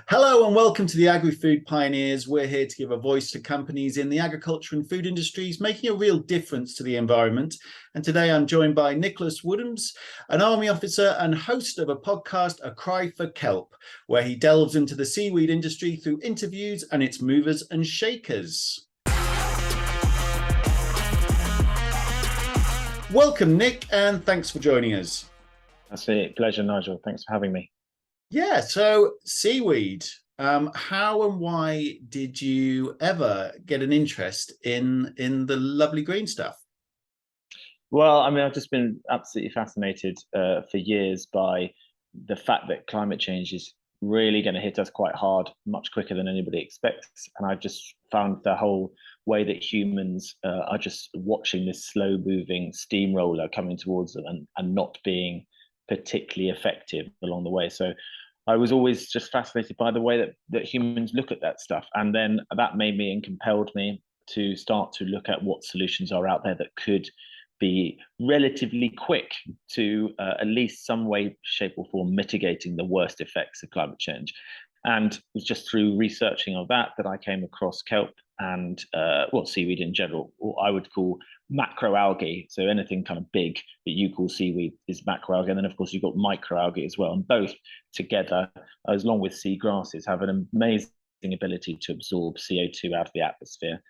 Hello and welcome to the Agri-Food Pioneers. We're here to give a voice to companies in the agriculture and food industries making a real difference to the environment. And today I'm joined by Nic Woodhams, an Army officer and host of a podcast, A Cry for Kelp, where he delves into the seaweed industry through interviews and its movers and shakers. Welcome, Nic, and thanks for joining us. That's a pleasure, Nigel. Thanks for having me. Yeah, so seaweed. How and why did you ever get an interest in the lovely green stuff? Well, I mean, I've just been absolutely fascinated for years by the fact that climate change is really going to hit us quite hard, much quicker than anybody expects. And I've just found the whole way that humans are just watching this slow-moving steamroller coming towards them and not being particularly effective along the way. So I was always just fascinated by the way that humans look at that stuff. And then that made me and compelled me to start to look at what solutions are out there that could be relatively quick to at least some way, shape, or form mitigating the worst effects of climate change. And it was just through researching of that I came across kelp and seaweed in general, or I would call macroalgae. So anything kind of big that you call seaweed is macroalgae. And then, of course, you've got microalgae as well. And both together, as long with sea grasses, have an amazing ability to absorb CO2 out of the atmosphere.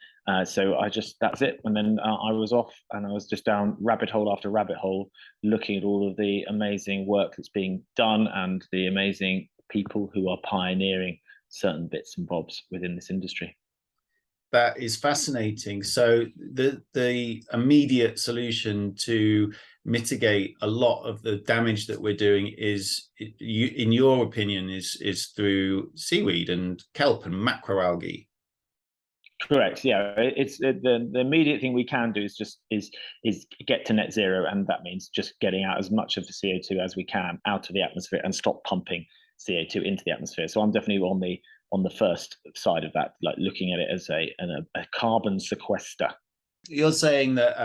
So that's it. And then I was off and I was just down rabbit hole after rabbit hole, looking at all of the amazing work that's being done and the amazing people who are pioneering certain bits and bobs within this industry. That is fascinating. So the immediate solution to mitigate a lot of the damage that we're doing is, in your opinion, is through seaweed and kelp and macroalgae. Correct. Yeah, it's the immediate thing we can do is get to net zero, and that means just getting out as much of the CO2 as we can out of the atmosphere and stop pumping CO2 into the atmosphere. So I'm definitely on the first side of that, like looking at it as a carbon sequester. You're saying that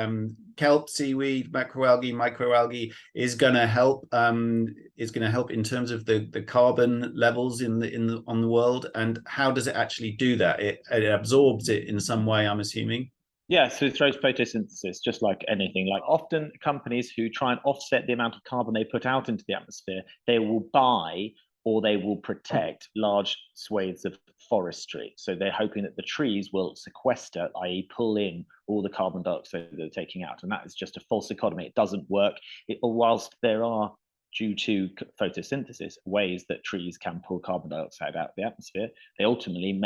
kelp, seaweed, macroalgae, microalgae is going to help. Is going to help in terms of the carbon levels on the world. And how does it actually do that? It absorbs it in some way, I'm assuming. Yeah, so through photosynthesis, just like anything. Like often companies who try and offset the amount of carbon they put out into the atmosphere, they will buy or they will protect large swathes of forestry. So they're hoping that the trees will sequester, i.e. pull in all the carbon dioxide that they're taking out. And that is just a false dichotomy. It doesn't work. Whilst there are, due to photosynthesis, ways that trees can pull carbon dioxide out of the atmosphere, they ultimately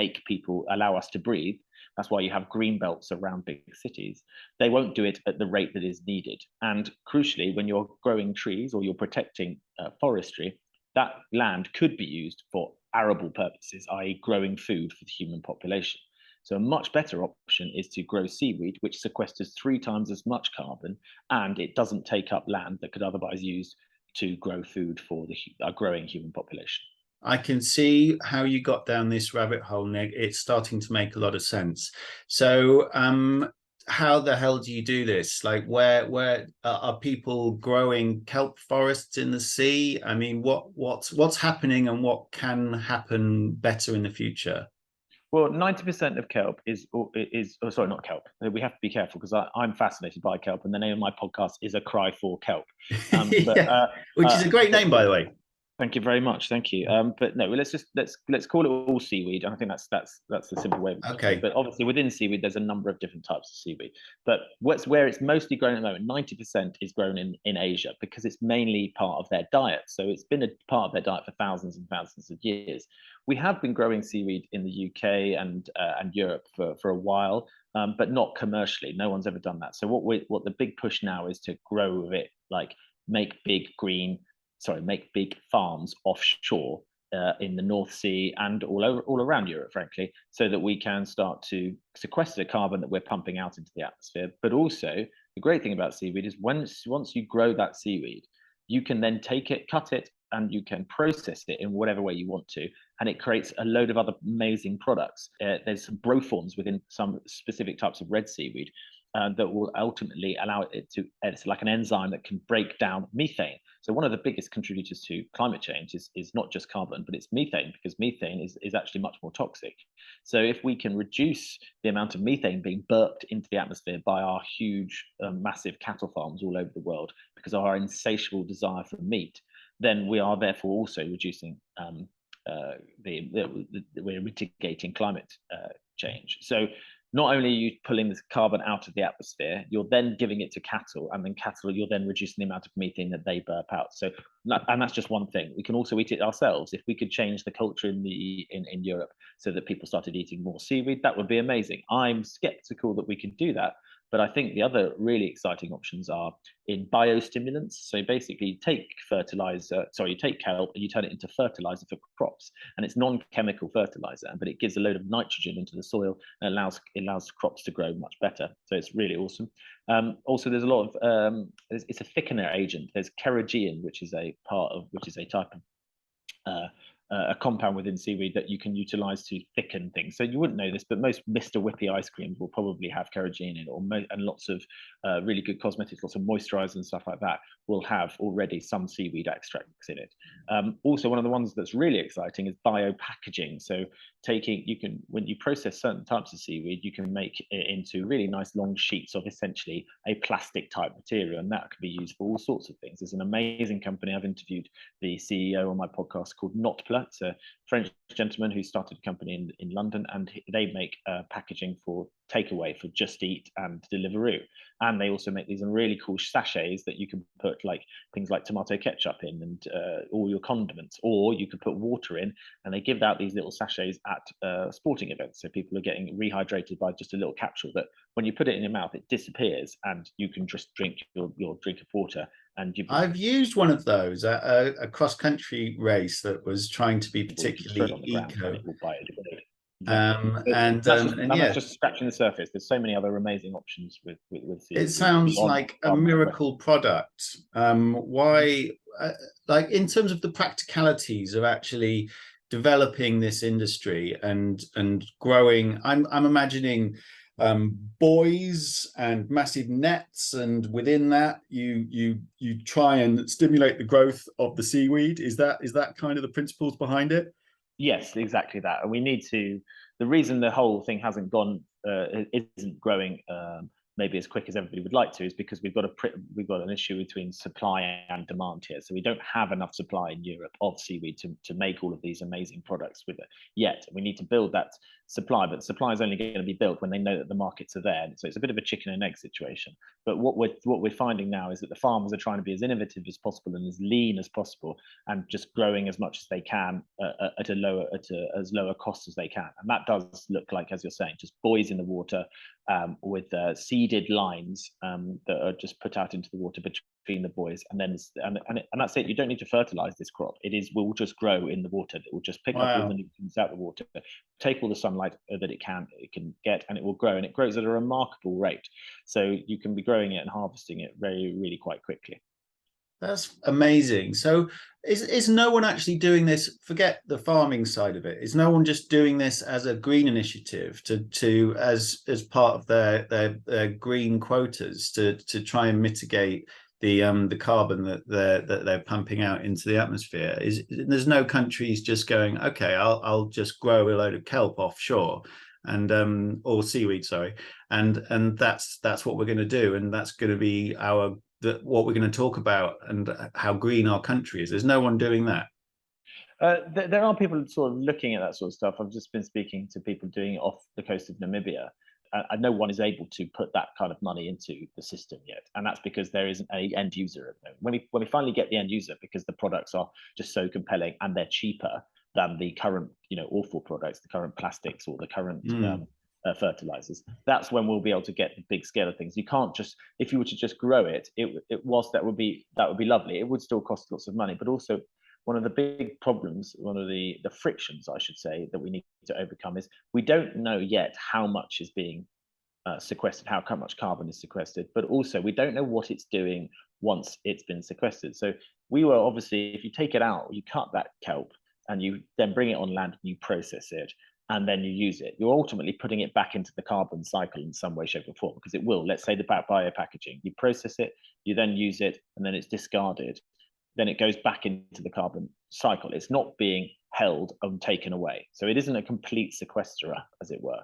allow us to breathe. That's why you have green belts around big cities. They won't do it at the rate that is needed. And crucially, when you're growing trees or you're protecting forestry, that land could be used for arable purposes, i.e. growing food for the human population. So a much better option is to grow seaweed, which sequesters 3 times as much carbon, and it doesn't take up land that could otherwise use to grow food for the growing human population. I can see how you got down this rabbit hole, Nic. It's starting to make a lot of sense. So how the hell do you do this? Like where are people growing kelp forests in the sea? I mean, what's happening and what can happen better in the future? Well, 90% of kelp sorry, not kelp. We have to be careful because I'm fascinated by kelp, and the name of my podcast is A Cry for Kelp. Which is a great name, by the way. Thank you very much. Thank you. But no, let's call it all seaweed. And I think that's the simple way. Okay. But obviously within seaweed, there's a number of different types of seaweed. But where it's mostly grown at the moment, 90% is grown in Asia because it's mainly part of their diet. So it's been a part of their diet for thousands and thousands of years. We have been growing seaweed in the UK and Europe for a while, but not commercially. No one's ever done that. So what the big push now is to grow it, like make big farms offshore in the North Sea and all around Europe, frankly, so that we can start to sequester the carbon that we're pumping out into the atmosphere. But also, the great thing about seaweed is once you grow that seaweed, you can then take it, cut it, and you can process it in whatever way you want to, and it creates a load of other amazing products. There's some broforms within some specific types of red seaweed, that will ultimately allow it to, it's like an enzyme that can break down methane. So one of the biggest contributors to climate change is not just carbon, but it's methane, because methane is actually much more toxic. So if we can reduce the amount of methane being burped into the atmosphere by our huge, massive cattle farms all over the world, because of our insatiable desire for meat, then we are therefore also reducing we're mitigating climate change. So not only are you pulling this carbon out of the atmosphere, you're then giving it to cattle, and then cattle, you're then reducing the amount of methane that they burp out. So, and that's just one thing. We can also eat it ourselves. If we could change the culture in Europe so that people started eating more seaweed, that would be amazing. I'm skeptical that we can do that, but I think the other really exciting options are in biostimulants. So basically, you take you take kelp and you turn it into fertilizer for crops, and it's non-chemical fertilizer, but it gives a load of nitrogen into the soil and allows crops to grow much better. So it's really awesome. Also, there's a lot of it's a thickener agent. There's kerogen, which is a type of a compound within seaweed that you can utilize to thicken things. So you wouldn't know this, but most Mr. Whippy ice creams will probably have kerogen in it, and lots of really good cosmetics, lots of moisturizers and stuff like that will have already some seaweed extracts in it. Also, one of the ones that's really exciting is biopackaging. So when you process certain types of seaweed, you can make it into really nice long sheets of essentially a plastic type material, and that can be used for all sorts of things. There's an amazing company, I've interviewed the CEO on my podcast, called Notpla. It's a French gentleman who started a company in London, and they make packaging for takeaway for Just Eat and Deliveroo. And they also make these really cool sachets that you can put things like tomato ketchup in, and all your condiments, or you could put water in, and they give out these little sachets at sporting events. So people are getting rehydrated by just a little capsule that when you put it in your mouth, it disappears, and you can just drink your drink of water. And I've used one of those at a cross-country race that was trying to be particularly eco. And it will biodegrade. And that's just scratching the surface. There's so many other amazing options with seaweed. It sounds like a miracle product. Why, like in terms of the practicalities of actually developing this industry and growing, I'm imagining buoys and massive nets, and within that you try and stimulate the growth of the seaweed. Is that kind of the principles behind it? Yes, exactly that. And we need to. The reason the whole thing hasn't isn't growing maybe as quick as everybody would like to is because we've got an issue between supply and demand here. So we don't have enough supply in Europe of seaweed to make all of these amazing products with it yet. We need to build that supply, but the supply is only going to be built when they know that the markets are there. So it's a bit of a chicken and egg situation. But what we're finding now is that the farmers are trying to be as innovative as possible and as lean as possible, and just growing as much as they can at as lower cost as they can. And that does look like, as you're saying, just buoys in the water with seeded lines that are just put out into the water between the buoys, and that's it. You don't need to fertilize this crop. Will just grow in the water. It will just pick up all the nutrients out of the water, take all the sunlight that it can get, and it will grow. And it grows at a remarkable rate. So you can be growing it and harvesting it really quite quickly. That's amazing. So is no one actually doing this? Forget the farming side of it. Is no one just doing this as a green initiative as part of their green quotas to try and mitigate the carbon that they're pumping out into the atmosphere? There's no countries just going, okay, I'll just grow a load of kelp offshore and or seaweed, sorry, and that's what we're going to do, and that's going to be what we're going to talk about and how green our country is. There's no one doing that. There are people sort of looking at that sort of stuff. I've just been speaking to people doing it off the coast of Namibia. No one is able to put that kind of money into the system yet, and that's because there isn't an end user at the moment. When we finally get the end user, because the products are just so compelling and they're cheaper than the current, awful products, the current plastics or the current fertilizers, that's when we'll be able to get the big scale of things. You can't just, if you were to just grow it, that would be lovely. It would still cost lots of money, but also one of the big problems, one of the frictions, I should say, that we need to overcome is we don't know yet how much is being sequestered, how much carbon is sequestered, but also we don't know what it's doing once it's been sequestered. So we were obviously, if you take it out, you cut that kelp and you then bring it on land and you process it, and then you use it, you're ultimately putting it back into the carbon cycle in some way, shape, or form, because it will. Let's say the biopackaging, you process it, you then use it, and then it's discarded. Then it goes back into the carbon cycle. It's not being held and taken away. So it isn't a complete sequesterer, as it were.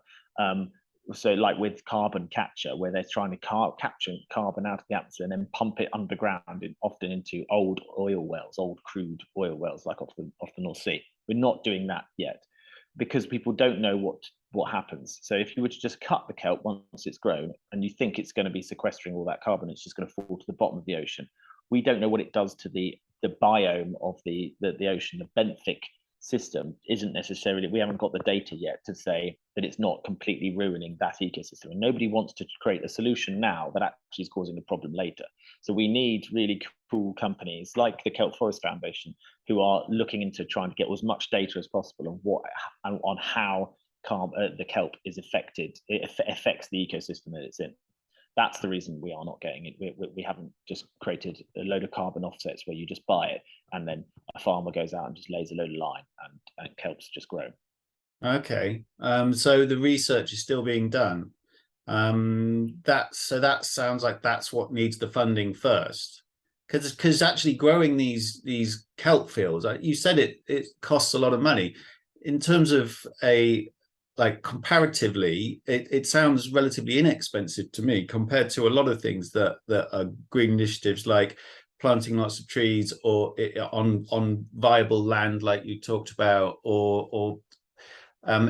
So like with carbon capture, where they're trying to capture carbon out of the atmosphere and then pump it underground, often into old oil wells, old crude oil wells, like off the North Sea. We're not doing that yet, because people don't know what happens. So if you were to just cut the kelp once it's grown, and you think it's going to be sequestering all that carbon, it's just going to fall to the bottom of the ocean. We don't know what it does to the biome of the ocean. The benthic system isn't necessarily, we haven't got the data yet to say that it's not completely ruining that ecosystem. And nobody wants to create a solution now that actually is causing a problem later. So we need really cool companies like the Kelp Forest Foundation, who are looking into trying to get as much data as possible on how the kelp is affected. It affects the ecosystem that it's in. That's the reason we are not getting it. We haven't just created a load of carbon offsets where you just buy it and then a farmer goes out and just lays a load of line and kelp's just grown. Okay, so the research is still being done. That sounds like that's what needs the funding first, because actually growing these kelp fields, you said it costs a lot of money. In terms of like comparatively, it sounds relatively inexpensive to me compared to a lot of things that are green initiatives, like planting lots of trees or on viable land, like you talked about, or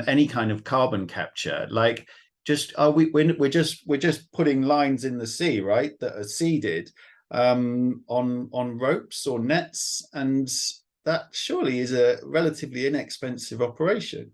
any kind of carbon capture. Like, we're just putting lines in the sea, right, that are seeded on ropes or nets, and that surely is a relatively inexpensive operation.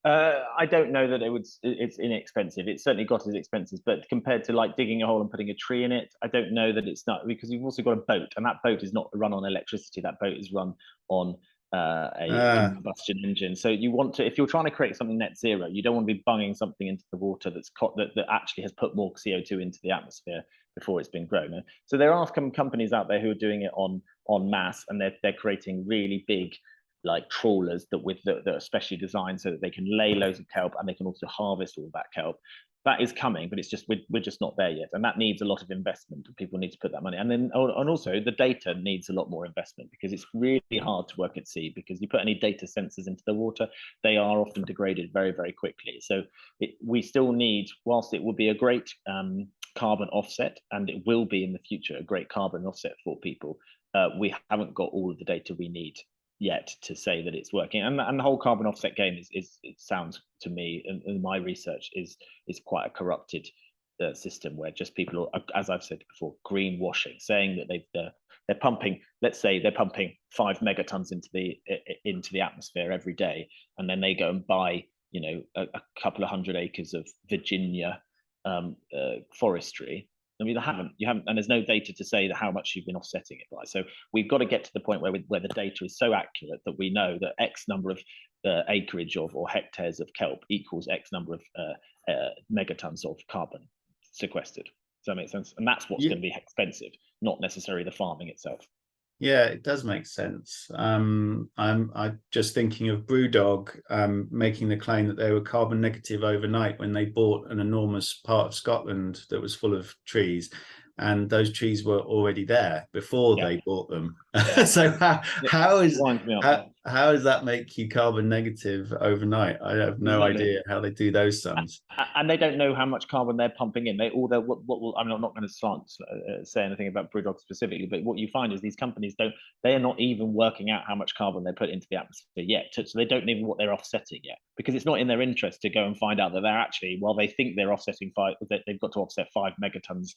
I don't know that it's inexpensive. It's certainly got as expenses, but compared to like digging a hole and putting a tree in it, I don't know that it's not, because you've also got a boat, and that boat is not run on electricity. That boat is run on a combustion engine. So you want to, if you're trying to create something net zero, you don't want to be bunging something into the water that actually has put more CO2 into the atmosphere before it's been grown. So there are companies out there who are doing it on mass, and they're creating really big, like trawlers that are specially designed so that they can lay loads of kelp and they can also harvest all that kelp. That is coming, but it's just we're just not there yet, and that needs a lot of investment. People need to put that money, and also the data needs a lot more investment, because it's really hard to work at sea, because you put any data sensors into the water, they are often degraded very, very quickly. So we still need, whilst it will be a great carbon offset, and it will be in the future a great carbon offset for people, we haven't got all of the data we need yet to say that it's working. And the whole carbon offset game is it sounds to me, in my research, is quite a corrupted system, where just people are, as I've said before, greenwashing, saying that they're pumping, let's say they're pumping 5 megatons into the atmosphere every day, and then they go and buy, you know, a couple of 100 acres of Virginia forestry. I mean, you haven't, and there's no data to say that how much you've been offsetting it by. So we've got to get to the point where the data is so accurate that we know that X number of acreage or hectares of kelp equals X number of megatons of carbon sequestered. Does that make sense? And that's what's going to be expensive, not necessarily the farming itself. Yeah, it does make sense. I'm just thinking of Brewdog making the claim that they were carbon negative overnight when they bought an enormous part of Scotland that was full of trees, and those trees were already there before they bought them. So how does that make you carbon negative overnight? I have no idea how they do those sums. And they don't know how much carbon they're pumping in. I'm not going to say anything about Brewdog specifically, but what you find is these companies they are not even working out how much carbon they put into the atmosphere yet. So they don't even know what they're offsetting yet, because it's not in their interest to go and find out that they're actually, while they think they're offsetting they've got to offset 5 megatons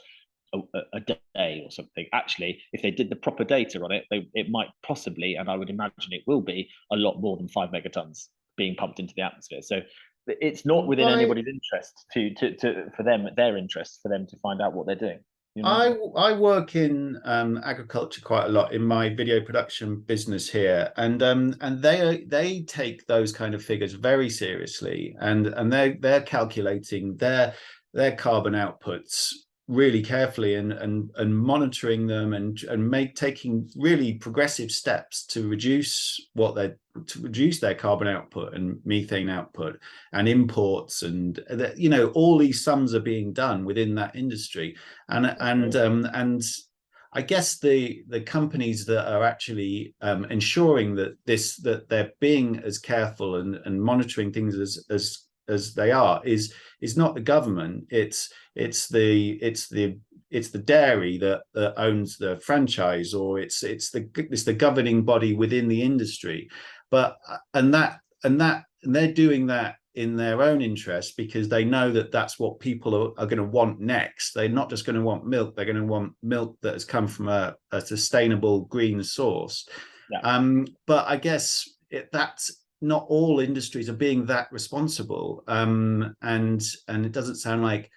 a day or something. Actually, if they did the proper data on it, it might possibly, and I would imagine it will be, a lot more than 5 megatons being pumped into the atmosphere. So it's not within anybody's interest their interest for them to find out what they're doing. You know? I work in agriculture quite a lot in my video production business here, and they take those kind of figures very seriously, and they're calculating their carbon outputs really carefully and monitoring them and taking really progressive steps to reduce their carbon output and methane output and imports, and all these sums are being done within that industry, and I guess the companies that are actually ensuring that they're being as careful and monitoring things as they are is not the government. It's the dairy that owns the franchise, or it's the governing body within the industry. But and they're doing that in their own interest, because they know that that's what people are going to want next. They're not just going to want milk, they're going to want milk that has come from a sustainable green source. Yeah. But I guess that's not all industries are being that responsible, and it doesn't sound like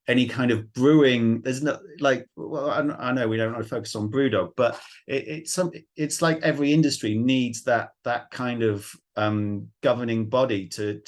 any kind of brewing. There's no, like, well, I know we don't want to focus on Brewdog, but it's like every industry needs that kind of governing body to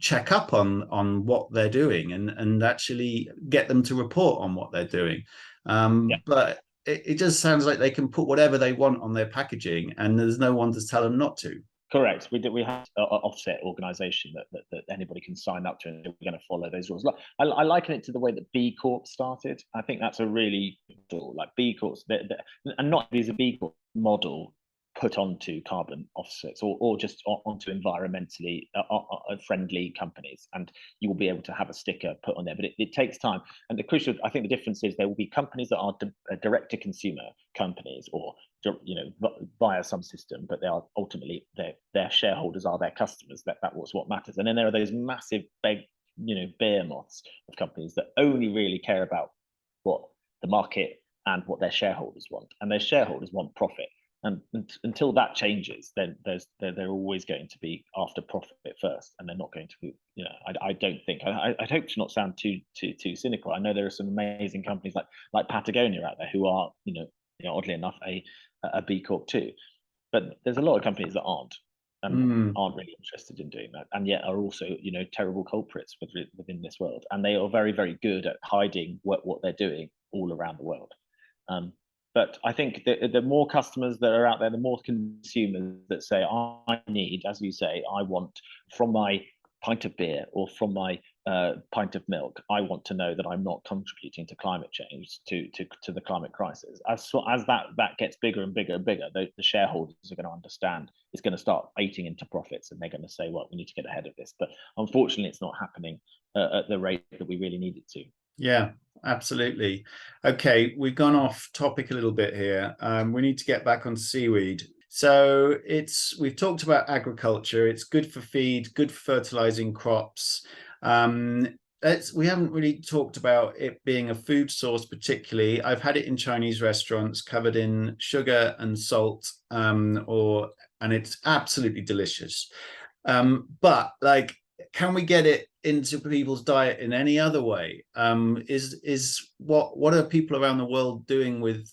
check up on what they're doing and actually get them to report on what they're doing. Yeah. But it just sounds like they can put whatever they want on their packaging, and there's no one to tell them not to. Correct. We have an offset organisation that anybody can sign up to, and we're going to follow those rules. I liken it to the way that B Corp started. I think that's a really like B Corps, and not these a B Corp model put onto carbon offsets or just onto environmentally friendly companies, and you will be able to have a sticker put on there. But it takes time, and the crucial, I think the difference is there will be companies that are direct to consumer companies, or via some system, but they are ultimately their shareholders are their customers. That was what matters. And then there are those massive big behemoths of companies that only really care about what the market and what their shareholders want, and their shareholders want profit. And until that changes, then they're always going to be after profit first, and they're not going to be. I don't think. I hope to not sound too cynical. I know there are some amazing companies like Patagonia out there who are oddly enough a B Corp too, but there's a lot of companies that aren't really interested in doing that, and yet are also terrible culprits within this world, and they are very, very good at hiding what they're doing all around the world. But I think the more customers that are out there, the more consumers that say, I need, as you say, I want from my pint of beer or from my pint of milk, I want to know that I'm not contributing to climate change, to the climate crisis. As that gets bigger and bigger and bigger, the shareholders are going to understand. It's going to start eating into profits, and they're going to say, well, we need to get ahead of this. But unfortunately, it's not happening at the rate that we really need it to. Yeah, absolutely. Okay, we've gone off topic a little bit here. We need to get back on seaweed. So we've talked about agriculture. It's good for feed, good for fertilizing crops. We haven't really talked about it being a food source particularly. I've had it in Chinese restaurants covered in sugar and salt, and it's absolutely delicious. But can we get it into people's diet in any other way? What are people around the world doing with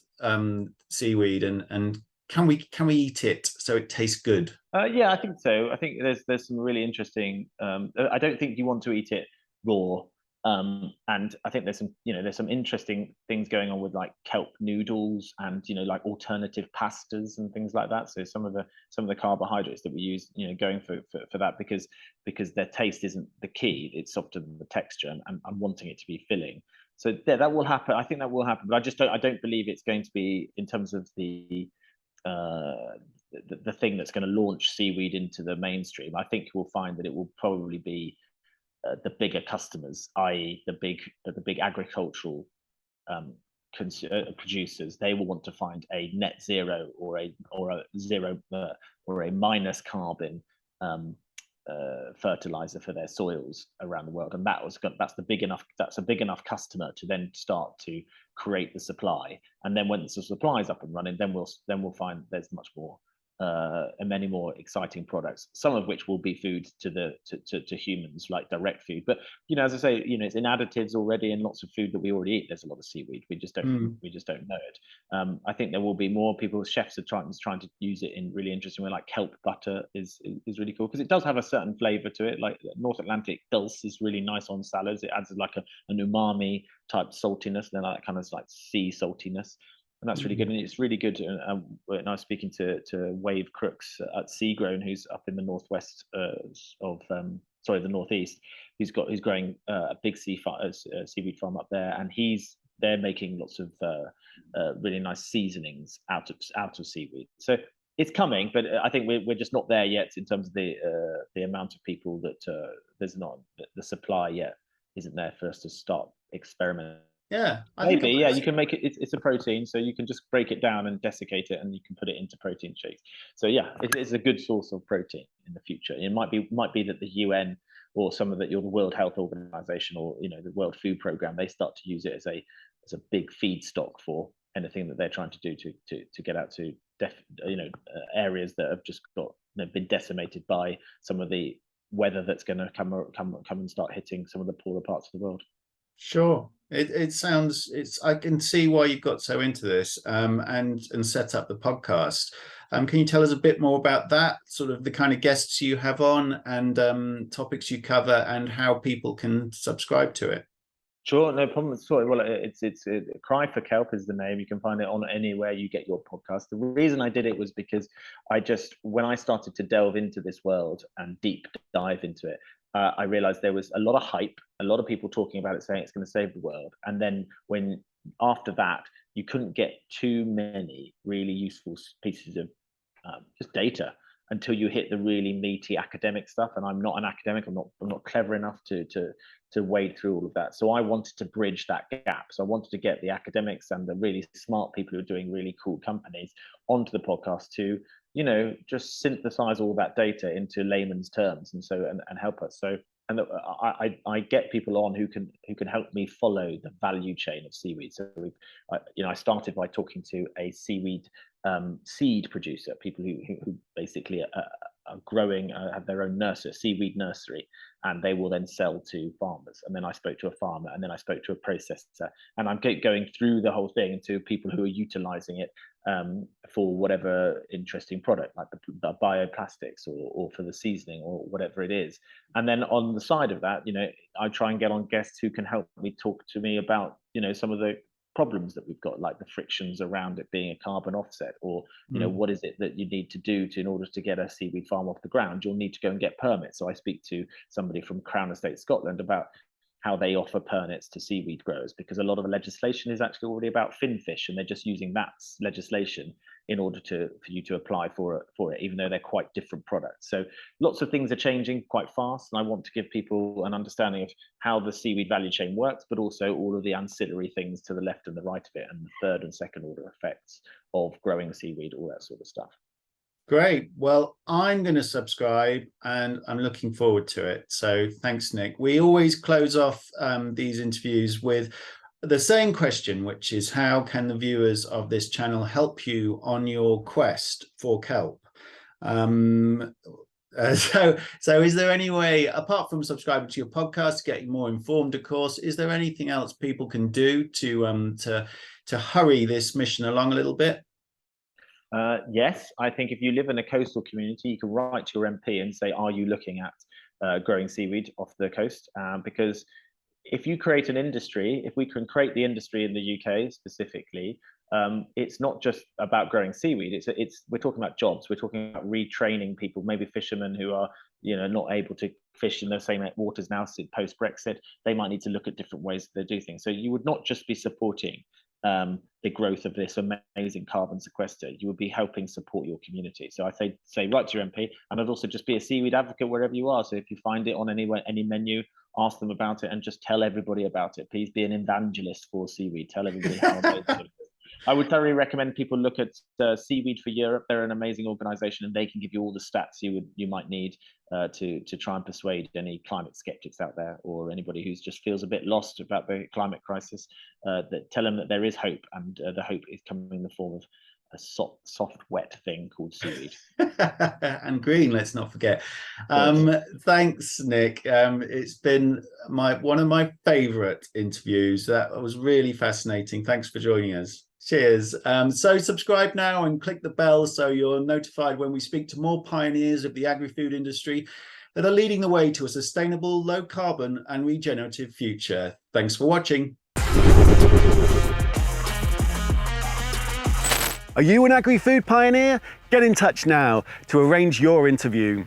seaweed, and can we eat it so it tastes good? Yeah, I think so. I think there's some really interesting. I don't think you want to eat it raw. And I think there's some interesting things going on with like kelp noodles and like alternative pastas and things like that. So some of the carbohydrates that we use, going for that, because their taste isn't the key. It's often the texture and wanting it to be filling. So yeah, that will happen. I think that will happen, but I don't believe it's going to be in terms of the thing that's going to launch seaweed into the mainstream. I think we'll find that it will probably be the bigger customers, i.e., the big agricultural producers. They will want to find a net zero or a zero or a minus carbon fertilizer for their soils around the world, and that's a big enough customer to then start to create the supply. And then when the supply is up and running, then we'll find there's much more and many more exciting products, some of which will be food to humans, like direct food. But as I say, it's in additives already in lots of food that we already eat. There's a lot of seaweed. We just don't know it. I think there will be more people. Chefs are trying to use it in really interesting way. Like kelp butter is really cool because it does have a certain flavor to it. Like North Atlantic dulse is really nice on salads. It adds like an umami type saltiness, then that kind of like sea saltiness. And that's really good. And it's really good. And I was speaking to Wave Crooks at Seagrown, who's up in the northwest of the northeast. He's growing a big seaweed farm up there, and they're making lots of really nice seasonings out of seaweed. So it's coming, but I think we're just not there yet in terms of the amount of people that there's not the supply yet isn't there for us to start experimenting. Yeah, maybe. Yeah, you can make it. It's a protein, so you can just break it down and desiccate it, and you can put it into protein shakes. So yeah, it's a good source of protein in the future. It might be that the UN or some of the World Health Organization or the World Food Program, they start to use it as a big feedstock for anything that they're trying to do to get out to areas that have just been decimated by some of the weather that's going to come and start hitting some of the poorer parts of the world. Sure. It sounds, I can see why you got so into this and set up the podcast. Can you tell us a bit more about that, sort of the kind of guests you have on and topics you cover and how people can subscribe to it? Sure, no problem. Sorry, well, it's Cry for Kelp is the name. You can find it on anywhere you get your podcast. The reason I did it was because when I started to delve into this world and deep dive into it, I realized there was a lot of hype, a lot of people talking about it, saying it's going to save the world. And then after that, you couldn't get too many really useful pieces of just data until you hit the really meaty academic stuff. And I'm not an academic. I'm not clever enough to wade through all of that. So I wanted to bridge that gap. So I wanted to get the academics and the really smart people who are doing really cool companies onto the podcast to just synthesize all that data into layman's terms and help us. So I get people on who can help me follow the value chain of seaweed. So I started by talking to a seaweed seed producer, people who basically are growing, have their own nursery, seaweed nursery, and they will then sell to farmers. And then I spoke to a farmer, and then I spoke to a processor, and I'm going through the whole thing to people who are utilizing it for whatever interesting product, like the bioplastics or for the seasoning or whatever it is. And then on the side of that, I try and get on guests who can help me talk to me about, some of the problems that we've got, like the frictions around it being a carbon offset, or what is it that you need to do in order to get a seaweed farm off the ground? You'll need to go and get permits. So I speak to somebody from Crown Estate Scotland about how they offer permits to seaweed growers, because a lot of the legislation is actually already about finfish, and they're just using that legislation in order for you to apply for it, even though they're quite different products. So lots of things are changing quite fast, and I want to give people an understanding of how the seaweed value chain works, but also all of the ancillary things to the left and the right of it, and the third and second order effects of growing seaweed, all that sort of stuff. Great. Well, I'm going to subscribe and I'm looking forward to it. So thanks, Nic. We always close off these interviews with the same question, which is how can the viewers of this channel help you on your quest for kelp? So is there any way, apart from subscribing to your podcast, getting more informed, of course, is there anything else people can do to hurry this mission along a little bit? Yes, I think if you live in a coastal community, you can write to your MP and say, are you looking at growing seaweed off the coast? Because if you create an industry, if we can create the industry in the UK specifically, it's not just about growing seaweed. We're talking about jobs. We're talking about retraining people, maybe fishermen who are not able to fish in the same waters now post Brexit. They might need to look at different ways they do things. So you would not just be supporting the growth of this amazing carbon sequester. You would be helping support your community. So I say write to your MP, and I'd also just be a seaweed advocate wherever you are. So if you find it on any menu, ask them about it and just tell everybody about it. Please be an evangelist for seaweed. Tell everybody how amazing it is. I would thoroughly recommend people look at Seaweed for Europe. They're an amazing organization, and they can give you all the stats you might need to try and persuade any climate skeptics out there, or anybody who just feels a bit lost about the climate crisis. That tell them that there is hope, and the hope is coming in the form soft, wet thing called seaweed. And green, let's not forget. Course. Thanks, Nic. It's been one of my favorite interviews. That was really fascinating. Thanks for joining us. Cheers. So subscribe now and click the bell so you're notified when we speak to more pioneers of the agri-food industry that are leading the way to a sustainable, low carbon and regenerative future. Thanks for watching. Are you an agri-food pioneer? Get in touch now to arrange your interview.